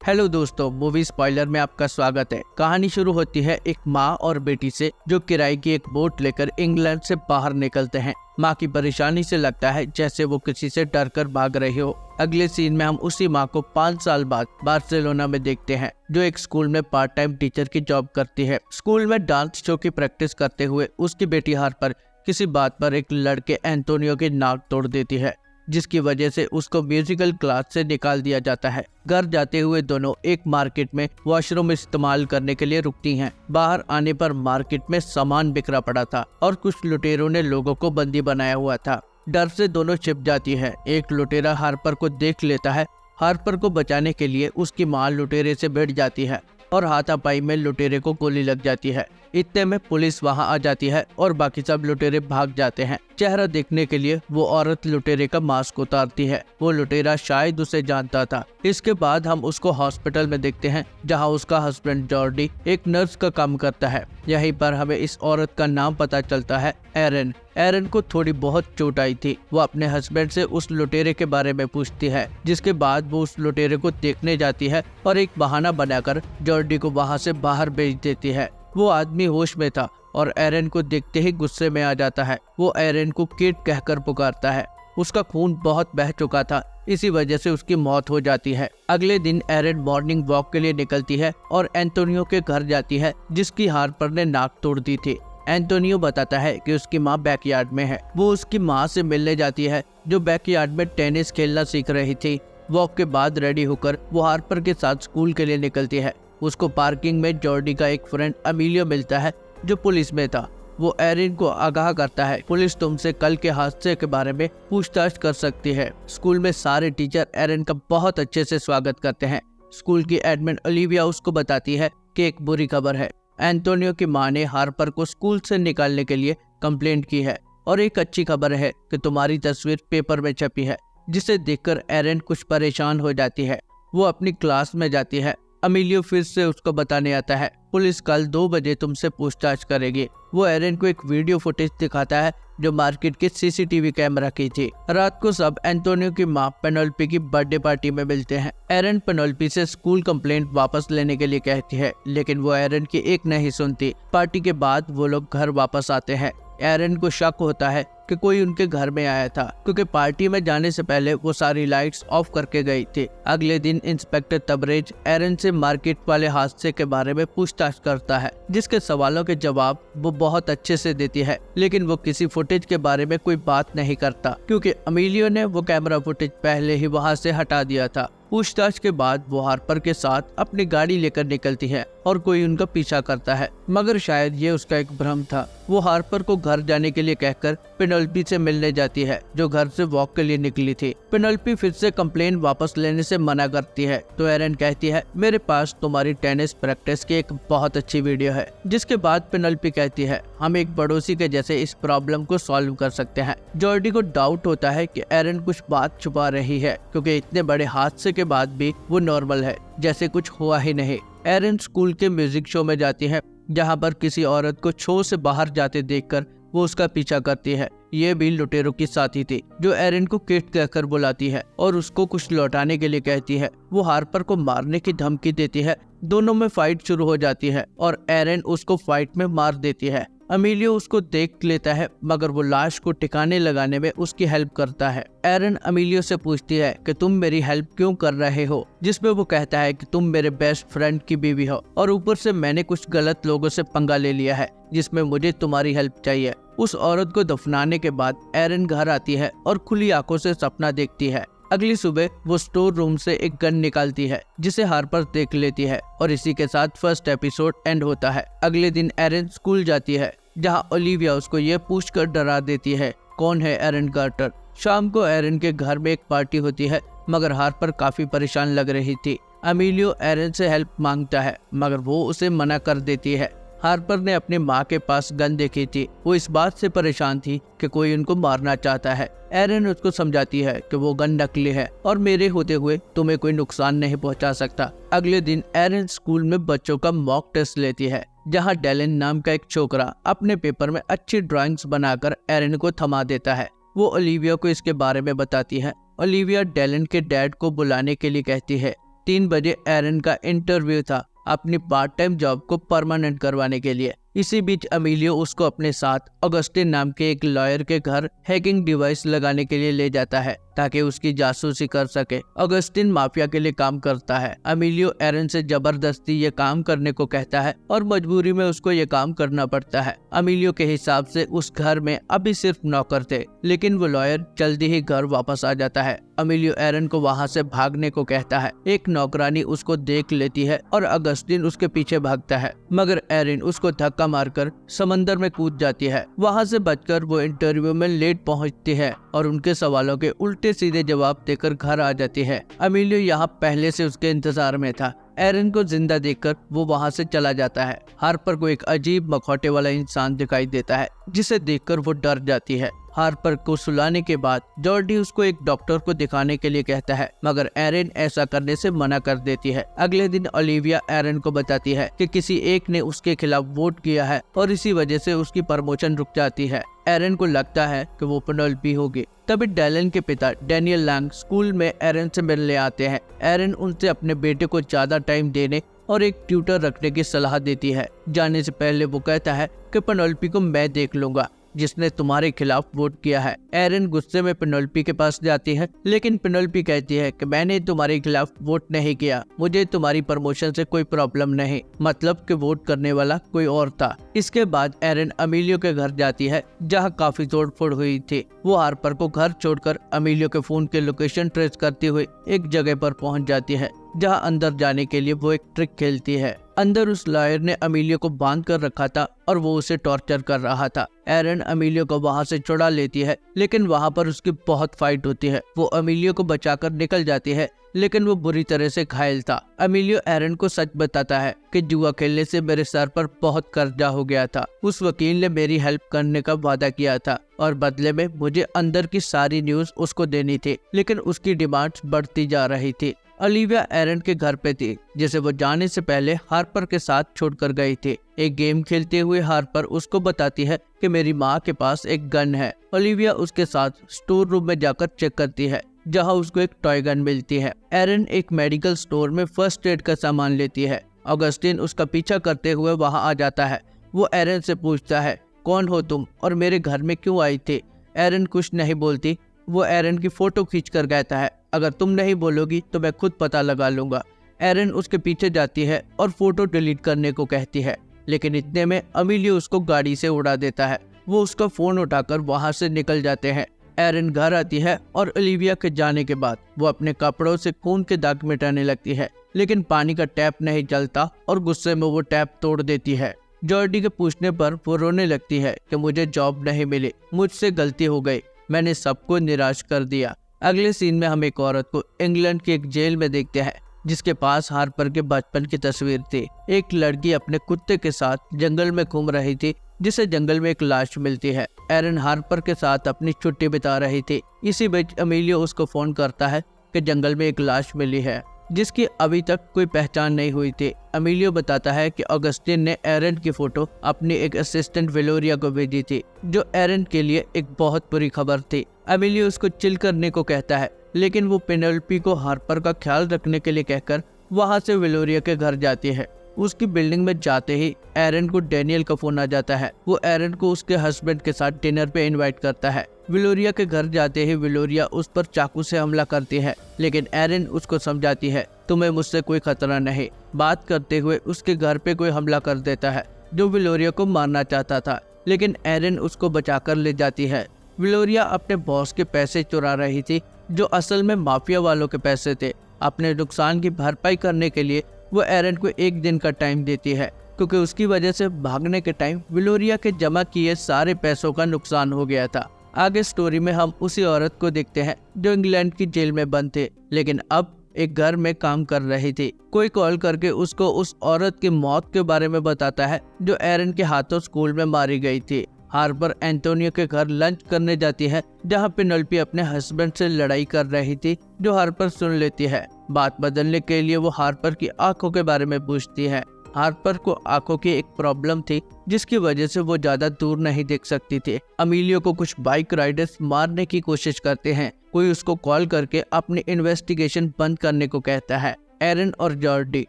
Hello दोस्तों, movie spoiler में आपका स्वागत है। कहानी शुरू होती है एक माँ और बेटी से जो किराए की एक बोट लेकर इंग्लैंड से बाहर निकलते हैं। माँ की परेशानी से लगता है जैसे वो किसी से डर कर भाग रही हो। अगले सीन में हम उसी माँ को 5 साल बाद बार्सिलोना में देखते हैं, जो एक स्कूल में पार्ट टाइम टीचर की जॉब करती है। स्कूल में डांस शो की प्रैक्टिस करते हुए उसकी बेटी हार्पर किसी बात पर एक लड़के एंटोनियो की नाक तोड़ देती है, जिसकी वजह से उसको म्यूजिकल क्लास से निकाल दिया जाता है। घर जाते हुए दोनों एक मार्केट में वॉशरूम इस्तेमाल करने के लिए रुकती हैं। बाहर आने पर मार्केट में सामान बिखरा पड़ा था और कुछ लुटेरों ने लोगों को बंदी बनाया हुआ था। डर से दोनों छिप जाती है। एक लुटेरा हार्पर को देख लेता है। हार्पर को बचाने के लिए उसकी मां लुटेरे से भिड़ जाती है और हाथापाई में लुटेरे को गोली लग जाती है। इतने में पुलिस वहां आ जाती है और बाकी सब लुटेरे भाग जाते हैं। चेहरा देखने के लिए वो औरत लुटेरे का मास्क उतारती है। वो लुटेरा शायद उसे जानता था। इसके बाद हम उसको हॉस्पिटल में देखते हैं, जहां उसका हस्बैंड जॉर्डी एक नर्स का काम करता है। यहीं पर हमें इस औरत का नाम पता चलता है, एरन। एरन को थोड़ी बहुत चोट आई थी। वो अपने हस्बैंड से उस लुटेरे के बारे में पूछती है, जिसके बाद वो उस लुटेरे को देखने जाती है और एक बहाना बनाकर जॉर्डी को वहां से बाहर भेज देती है। वो आदमी होश में था और एरन को देखते ही गुस्से में आ जाता है। वो एरन को किड कहकर पुकारता है। उसका खून बहुत बह चुका था, इसी वजह से उसकी मौत हो जाती है। अगले दिन एरन मॉर्निंग वॉक के लिए निकलती है और एंटोनियो के घर जाती है, जिसकी हार्पर ने नाक तोड़ दी थी। एंटोनियो बताता है कि उसकी माँ बैकयार्ड में है। वो उसकी माँ से मिलने जाती है, जो बैकयार्ड में टेनिस खेलना सीख रही थी। वॉक के बाद रेडी होकर वो हार्पर के साथ स्कूल के लिए निकलती है। उसको पार्किंग में जॉर्डी का एक फ्रेंड अमीलियो मिलता है, जो पुलिस में था। वो एरिन को आगाह करता है, पुलिस तुमसे कल के हादसे के बारे में पूछताछ कर सकती है। स्कूल में सारे टीचर एरिन का बहुत अच्छे से स्वागत करते हैं। स्कूल की एडमिन ओलिविया उसको बताती है कि एक बुरी खबर है। एंटोनियो की माँ ने हार्पर को स्कूल से निकालने के लिए कंप्लेंट की है, और एक अच्छी खबर है कि तुम्हारी तस्वीर पेपर में छपी है, जिसे देखकर एरिन कुछ परेशान हो जाती है। वो अपनी क्लास में जाती है। अमीलियो फिर से उसको बताने आता है, पुलिस कल 2 बजे तुमसे पूछताछ करेगी। वो एरन को एक वीडियो फुटेज दिखाता है, जो मार्केट के सीसीटीवी कैमरा की थी। रात को सब एंटोनियो की माँ पेनोल्पी की बर्थडे पार्टी में मिलते हैं। एरन पेनोल्पी से स्कूल कंप्लेंट वापस लेने के लिए कहती है, लेकिन वो एरन की एक नहीं सुनती। पार्टी के बाद वो लोग घर वापस आते हैं। एरन को शक होता है कि कोई उनके घर में आया था, क्योंकि पार्टी में जाने से पहले वो सारी लाइट्स ऑफ करके गई थी। अगले दिन इंस्पेक्टर तबरेज एरन से मार्केट वाले हादसे के बारे में पूछताछ करता है, जिसके सवालों के जवाब वो बहुत अच्छे से देती है, लेकिन वो किसी फुटेज के बारे में कोई बात नहीं करता, क्योंकि अमीलियो ने वो कैमरा फुटेज पहले ही वहाँ से हटा दिया था। पूछताछ के बाद वो हार्पर के साथ अपनी गाड़ी लेकर निकलती है और कोई उनका पीछा करता है, मगर शायद ये उसका एक भ्रम था। वो हार्पर को घर जाने के लिए कहकर पेनोल्पी से मिलने जाती है, जो घर से वॉक के लिए निकली थी। पेनोल्पी फिर से कंप्लेन वापस लेने से मना करती है, तो एरन कहती है, मेरे पास तुम्हारी टेनिस प्रैक्टिस की एक बहुत अच्छी वीडियो है। जिसके बाद पेनोल्पी कहती है, हम एक पड़ोसी के जैसे इस प्रॉब्लम को सॉल्व कर सकते हैं। जॉर्डी को डाउट होता है कि एरन कुछ बात छुपा रही है, क्योंकि इतने बड़े हादसे के बाद भी वो नॉर्मल है, जैसे कुछ हुआ ही नहीं। एरन स्कूल के म्यूजिक शो में जाती है, जहां पर किसी औरत को शो से बाहर जाते देखकर वो उसका पीछा करती है। ये भी लुटेरों की साथी थी, जो एरन को किड कहकर बुलाती है और उसको कुछ लौटाने के लिए कहती है। वो हार्पर को मारने की धमकी देती है। दोनों में फाइट शुरू हो जाती है और एरन उसको फाइट में मार देती है। अमीलियो उसको देख लेता है, मगर वो लाश को ठिकाने लगाने में उसकी हेल्प करता है। एरन अमीलियो से पूछती है कि तुम मेरी हेल्प क्यों कर रहे हो, जिसमें वो कहता है कि तुम मेरे बेस्ट फ्रेंड की बीवी हो और ऊपर से मैंने कुछ गलत लोगों से पंगा ले लिया है, जिसमें मुझे तुम्हारी हेल्प चाहिए। उस औरत को दफनाने के बाद एरन घर आती है और खुली आंखों से सपना देखती है। अगली सुबह वो स्टोर रूम से एक गन निकालती है, जिसे हार्पर देख लेती है, और इसी के साथ फर्स्ट एपिसोड एंड होता है। अगले दिन एरन स्कूल जाती है, जहां ओलिविया उसको ये पूछकर डरा देती है, कौन है एरन कार्टर। शाम को एरन के घर में एक पार्टी होती है, मगर हार्पर काफी परेशान लग रही थी। अमीलियो एरन से हेल्प मांगता है, मगर वो उसे मना कर देती है। हार्पर ने अपनी माँ के पास गन देखी थी। वो इस बात से परेशान थी कि कोई उनको मारना चाहता है। एरन उसको समझाती है कि वो गन नकली है और मेरे होते हुए तुम्हें कोई नुकसान नहीं पहुंचा सकता। अगले दिन एरन स्कूल में बच्चों का मॉक टेस्ट लेती है, जहां डेलन नाम का एक छोकरा अपने पेपर में अच्छी ड्राइंग्स बनाकर एरन को थमा देता है। वो ओलिविया को इसके बारे में बताती है। ओलिविया डेलन के डैड को बुलाने के लिए कहती है। 3 बजे एरन का इंटरव्यू था अपनी पार्ट टाइम जॉब को परमानेंट करवाने के लिए। इसी बीच अमीलियो उसको अपने साथ ऑगस्टिन नाम के एक लॉयर के घर हैकिंग डिवाइस लगाने के लिए ले जाता है ताकि उसकी जासूसी कर सके। ऑगस्टिन माफिया के लिए काम करता है। अमीलियो एरन से जबरदस्ती ये काम करने को कहता है और मजबूरी में उसको ये काम करना पड़ता है। अमीलियो के हिसाब से उस घर में अभी सिर्फ नौकर थे, लेकिन वो लॉयर जल्दी ही घर वापस आ जाता है। अमीलियो एरन को वहाँ से भागने को कहता है। एक नौकरानी उसको देख लेती है और ऑगस्टिन उसके पीछे भागता है, मगर एरन उसको धक्का मारकर समंदर में कूद जाती है। वहाँ से बचकर वो इंटरव्यू में लेट पहुँचती है और उनके सवालों के उल्टे सीधे जवाब देकर घर आ जाती है। अमीलियो यहाँ पहले से उसके इंतजार में था। एरन को जिंदा देखकर वो वहाँ से चला जाता है। हार्पर को एक अजीब मखौटे वाला इंसान दिखाई देता है जिसे देखकर वो डर जाती है। हार्पर को सुलाने के बाद जॉर्डी उसको एक डॉक्टर को दिखाने के लिए कहता है, मगर एरन ऐसा करने से मना कर देती है। अगले दिन ओलिविया एरन को बताती है कि किसी एक ने उसके खिलाफ वोट किया है और इसी वजह से उसकी प्रमोशन रुक जाती है। एरन को लगता है कि वो पेनेलोपी होगी। तभी डैलन के पिता डैनियल लैंग स्कूल में एरन से मिलने आते हैं। एरन उनसे अपने बेटे को ज्यादा टाइम देने और एक ट्यूटर रखने की सलाह देती है। जाने से पहले वो कहता है कि पेनेलोपी को मैं देख लूंगा जिसने तुम्हारे खिलाफ वोट किया है। एरन गुस्से में पेनेलोपी के पास जाती है, लेकिन पेनेलोपी कहती है कि मैंने तुम्हारे खिलाफ वोट नहीं किया, मुझे तुम्हारी प्रमोशन से कोई प्रॉब्लम नहीं, मतलब कि वोट करने वाला कोई और था। इसके बाद एरन अमीलियो के घर जाती है जहां काफी तोड़फोड़ हुई थी। वो हार्पर को घर छोड़कर अमीलियो के फोन के लोकेशन ट्रेस करती हुई एक जगह पर पहुंच जाती है जहां अंदर जाने के लिए वो एक ट्रिक खेलती है। अंदर उस लॉयर ने अमीलियो को बांध कर रखा था और वो उसे टॉर्चर कर रहा था। एरन अमीलियो को वहां से छुड़ा लेती है, लेकिन वहां पर उसकी बहुत फाइट होती है। वो अमीलियो को बचाकर निकल जाती है, लेकिन वो बुरी तरह से घायल था। अमीलियो एरन को सच बताता है कि जुआ खेलने से मेरे सर पर बहुत कर्जा हो गया था। उस वकील ने मेरी हेल्प करने का वादा किया था और बदले में मुझे अंदर की सारी न्यूज उसको देनी थी, लेकिन उसकी डिमांड्स बढ़ती जा रही थी। ओलिविया एरन के घर पे थी जिसे वो जाने से पहले हार्पर के साथ छोड़कर गई थी। एक गेम खेलते हुए हार्पर उसको बताती है कि मेरी माँ के पास एक गन है। ओलिविया उसके साथ स्टोर रूम में जाकर चेक करती है जहाँ उसको एक टॉय गन मिलती है। एरन एक मेडिकल स्टोर में फर्स्ट एड का सामान लेती है। ऑगस्टिन उसका पीछा करते हुए वहाँ आ जाता है। वो एरन से पूछता है, कौन हो तुम और मेरे घर में क्यों आई थी? एरन कुछ नहीं बोलती। वो एरन की फोटो खींच कर कहता है, अगर तुम नहीं बोलोगी तो मैं खुद पता लगा लूंगा। एरन उसके पीछे जाती है और फोटो डिलीट करने को कहती है, लेकिन इतने में अमीलियो उसको गाड़ी से उड़ा देता है। वो उसका फोन उठाकर वहां से निकल जाते हैं। एरन घर आती है और ओलिविया के जाने के बाद वो अपने कपड़ों से खून के दाग मिटाने लगती है, लेकिन पानी का टैप नहीं चलता और गुस्से में वो टैप तोड़ देती है। जॉर्डी के पूछने पर वो रोने लगती है कि मुझे जॉब नहीं मिली, मुझसे गलती हो गई, मैंने सबको निराश कर दिया। अगले सीन में हम एक औरत को इंग्लैंड की एक जेल में देखते हैं जिसके पास हार्पर के बचपन की तस्वीर थी। एक लड़की अपने कुत्ते के साथ जंगल में घूम रही थी जिसे जंगल में एक लाश मिलती है। एरन हार्पर के साथ अपनी छुट्टी बिता रही थी। इसी बीच अमीलियो उसको फोन करता है कि जंगल में एक लाश मिली है जिसकी अभी तक कोई पहचान नहीं हुई थी। अमीलियो बताता है कि ऑगस्टिन ने एरन की फोटो अपनी एक असिस्टेंट वेलोरिया को भेजी थी, जो एरन के लिए एक बहुत बुरी खबर थी। अमीलियो उसको चिल करने को कहता है, लेकिन वो पेनेलोपी को हार्पर का ख्याल रखने के लिए कहकर वहां से वेलोरिया के घर जाती है। उसकी बिल्डिंग में जाते ही एरन को डैनियल का फोन आ जाता है। वो एरन को उसके हस्बैंड के साथ डिनर पे इनवाइट करता है। विलोरिया के घर जाते ही विलोरिया उस पर चाकू से हमला करती है, लेकिन एरन उसको समझाती है, तुम्हें मुझसे कोई खतरा नहीं। बात करते हुए उसके घर पे कोई हमला कर देता है जो विलोरिया को मारना चाहता था, लेकिन एरन उसको बचाकर ले जाती है। विलोरिया अपने बॉस के पैसे चुरा रही थी जो असल में माफिया वालों के पैसे थे। अपने नुकसान की भरपाई करने के लिए वो एरन को 1 दिन का टाइम देती है, क्योंकि उसकी वजह से भागने के टाइम विलोरिया के जमा किए सारे पैसों का नुकसान हो गया था। आगे स्टोरी में हम उसी औरत को देखते हैं जो इंग्लैंड की जेल में बंद थे, लेकिन अब एक घर में काम कर रही थी। कोई कॉल करके उसको उस औरत की मौत के बारे में बताता है जो एरन के हाथों स्कूल में मारी गई थी। हार्पर एंटोनियो के घर लंच करने जाती है जहाँ पेनेलोपी अपने हस्बैंड से लड़ाई कर रही थी, जो हार्पर सुन लेती है। बात बदलने के लिए वो हार्पर की आंखों के बारे में पूछती है। हार्पर को आंखों की एक प्रॉब्लम थी जिसकी वजह से वो ज्यादा दूर नहीं देख सकती थी। अमीलियो को कुछ बाइक राइडर्स मारने की कोशिश करते हैं। कोई उसको कॉल करके अपनी इन्वेस्टिगेशन बंद करने को कहता है। एरन और जॉर्डी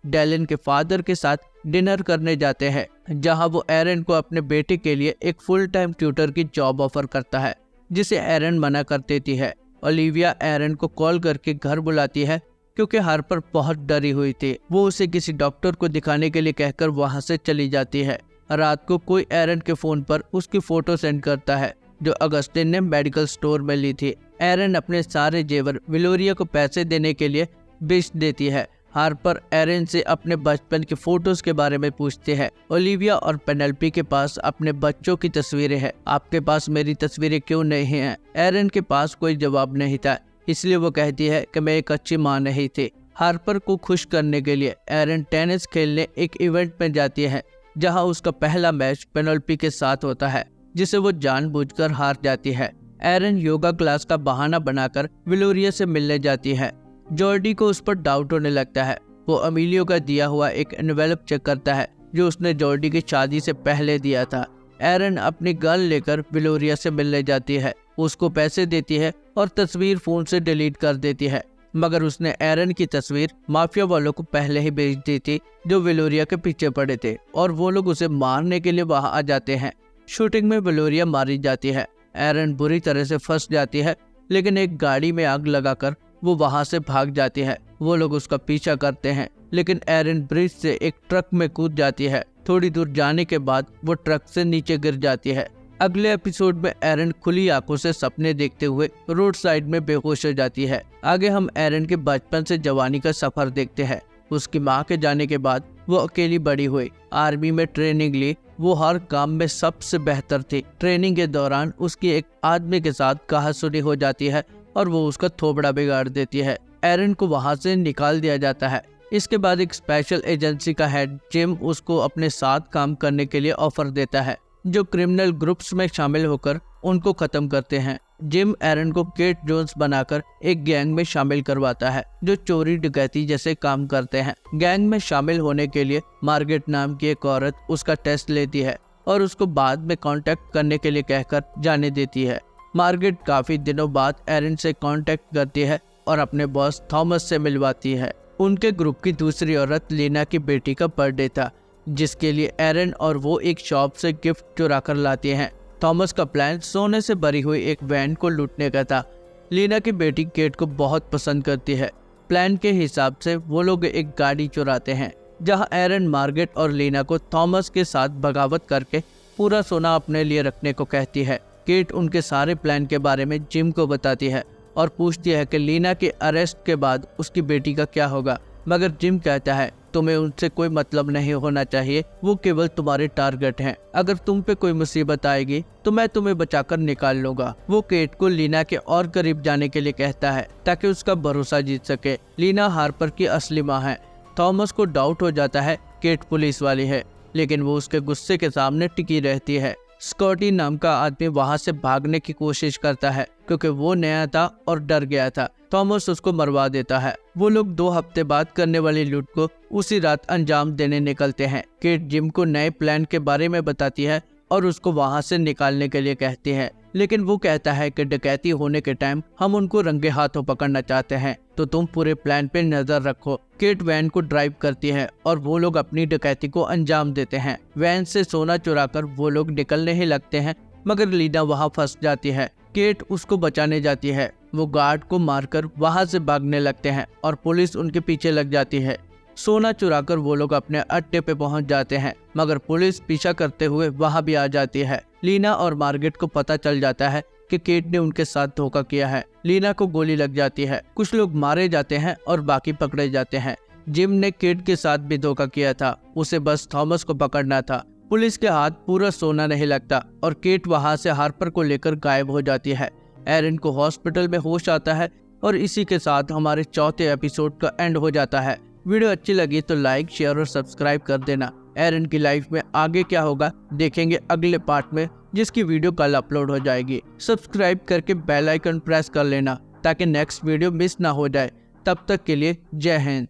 डेलन के फादर के साथ डिनर करने जाते हैं, जहां वो एरन को अपने बेटे के लिए एक फुल टाइम ट्यूटर की जॉब ऑफर करता है, जिसे एरन मना कर देती है। ओलिविया एरन को कॉल करके घर बुलाती है क्योंकि हार्पर बहुत डरी हुई थी। वो उसे किसी डॉक्टर को दिखाने के लिए कहकर वहां से चली जाती है। रात को कोई एरन के फोन पर उसकी फोटो सेंड करता है जो अगस्टिन ने मेडिकल स्टोर में ली थी। एरन अपने सारे जेवर विलोरिया को पैसे देने के लिए बेच देती है। हार्पर एरन से अपने बचपन के फोटोज के बारे में पूछते हैं। ओलिविया और पेनेलोपी के पास अपने बच्चों की तस्वीरें हैं। आपके पास मेरी तस्वीरें क्यों नहीं हैं? एरन के पास कोई जवाब नहीं था, इसलिए वो कहती है कि मैं एक अच्छी माँ नहीं थी। हार्पर को खुश करने के लिए एरन टेनिस खेलने एक इवेंट में जाती है, जहां उसका पहला मैच पेनेलोपी के साथ होता है, जिसे वो जानबूझकर हार जाती है। एरन योगा क्लास का बहाना बनाकर विलोरिया से मिलने जाती है। जॉर्डी को उस पर डाउट होने लगता है। वो अमीलियो का दिया हुआ एक एनवेलप चेक करता है जो उसने जॉर्डी की शादी से पहले दिया था। एरन अपनी गन लेकर विलोरिया से मिलने जाती है, उसको पैसे देती है और तस्वीर फोन से डिलीट कर देती है, मगर उसने एरन की तस्वीर माफिया वालों को पहले ही भेज दी थी जो विलोरिया के पीछे पड़े थे, और वो लोग उसे मारने के लिए वहां आ जाते हैं। शूटिंग में विलोरिया मारी जाती है। एरन बुरी तरह से फंस जाती है, लेकिन एक गाड़ी में आग लगाकर वो वहां से भाग जाती है। वो लोग उसका पीछा करते हैं, लेकिन एरन ब्रिज से एक ट्रक में कूद जाती है। थोड़ी दूर जाने के बाद वो ट्रक से नीचे गिर जाती है। अगले एपिसोड में एरन खुली आंखों से सपने देखते हुए रोड साइड में बेहोश हो जाती है। आगे हम एरन के बचपन से जवानी का सफर देखते हैं। उसकी माँ के जाने के बाद वो अकेली बड़ी हुई, आर्मी में ट्रेनिंग ली। वो हर काम में सबसे बेहतर थी। ट्रेनिंग के दौरान उसकी एक आदमी के साथ कहासुनी हो जाती है और वो उसका थोबड़ा बिगाड़ देती है। एरन को वहां से निकाल दिया जाता है। इसके बाद एक स्पेशल एजेंसी का हेड जिम उसको अपने साथ काम करने के लिए ऑफर देता है, जो क्रिमिनल ग्रुप्स में शामिल होकर उनको खत्म करते हैं। जिम एरन को केट जोन्स बनाकर एक गैंग में शामिल करवाता है जो चोरी डकैती जैसे काम करते हैं। गैंग में शामिल होने के लिए मार्गेट नाम की एक औरत उसका टेस्ट लेती है और उसको बाद में कांटेक्ट करने के लिए कहकर जाने देती है। मार्गेट काफी दिनों बाद एरन से कांटेक्ट करती है और अपने बॉस थॉमस से मिलवाती है। उनके ग्रुप की दूसरी औरत लीना की बेटी का बर्थडे था, जिसके लिए एरन और वो एक शॉप से गिफ्ट चुरा कर लाते हैं। थॉमस का प्लान सोने से भरी हुई एक वैन को लूटने का था। लीना की बेटी केट को बहुत पसंद करती है। प्लान के हिसाब से वो लोग एक गाड़ी चुराते हैं, जहां एरन मार्गेट और लीना को थॉमस के साथ बगावत करके पूरा सोना अपने लिए रखने को कहती है। केट उनके सारे प्लान के बारे में जिम को बताती है और पूछती है कि लीना के अरेस्ट के बाद उसकी बेटी का क्या होगा, मगर जिम कहता है तुम्हें उनसे कोई मतलब नहीं होना चाहिए, वो केवल तुम्हारे टारगेट हैं। अगर तुम पे कोई मुसीबत आएगी तो मैं तुम्हें बचाकर निकाल लूंगा। वो केट को लीना के और करीब जाने के लिए कहता है ताकि उसका भरोसा जीत सके। लीना हार्पर की असली माँ है। थॉमस को डाउट हो जाता है केट पुलिस वाली है, लेकिन वो उसके गुस्से के सामने टिकी रहती है। स्कॉटी नाम का आदमी वहां से भागने की कोशिश करता है क्योंकि वो नया था और डर गया था। थॉमस उसको मरवा देता है। वो लोग 2 हफ्ते बाद करने वाली लूट को उसी रात अंजाम देने निकलते हैं। केट जिम को नए प्लान के बारे में बताती है और उसको वहां से निकालने के लिए कहती है, लेकिन वो कहता है कि डकैती होने के टाइम हम उनको रंगे हाथों पकड़ना चाहते हैं, तो तुम पूरे प्लान पे नजर रखो। केट वैन को ड्राइव करती है और वो लोग अपनी डकैती को अंजाम देते हैं। वैन से सोना चुराकर वो लोग निकलने ही लगते हैं, मगर लीना वहां फंस जाती है। केट उसको बचाने जाती है। वो गार्ड को मारकर वहां से भागने लगते हैं और पुलिस उनके पीछे लग जाती है। सोना चुराकर वो लोग अपने अड्डे पे पहुंच जाते हैं, मगर पुलिस पीछा करते हुए वहां भी आ जाती है। लीना और मार्गेट को पता चल जाता है कि केट ने उनके साथ धोखा किया है। लीना को गोली लग जाती है। कुछ लोग मारे जाते हैं और बाकी पकड़े जाते हैं। जिम ने केट के साथ भी धोखा किया था, उसे बस थॉमस को पकड़ना था। पुलिस के हाथ पूरा सोना नहीं लगता और केट वहां से हार्पर को लेकर गायब हो जाती है। एरन को हॉस्पिटल में होश आता है और इसी के साथ हमारे 4थे एपिसोड का एंड हो जाता है। वीडियो अच्छी लगी तो लाइक, शेयर और सब्सक्राइब कर देना। एरन की लाइफ में आगे क्या होगा देखेंगे अगले पार्ट में, जिसकी वीडियो कल अपलोड हो जाएगी। सब्सक्राइब करके बेल आइकन प्रेस कर लेना ताकि नेक्स्ट वीडियो मिस ना हो जाए। तब तक के लिए जय हिंद।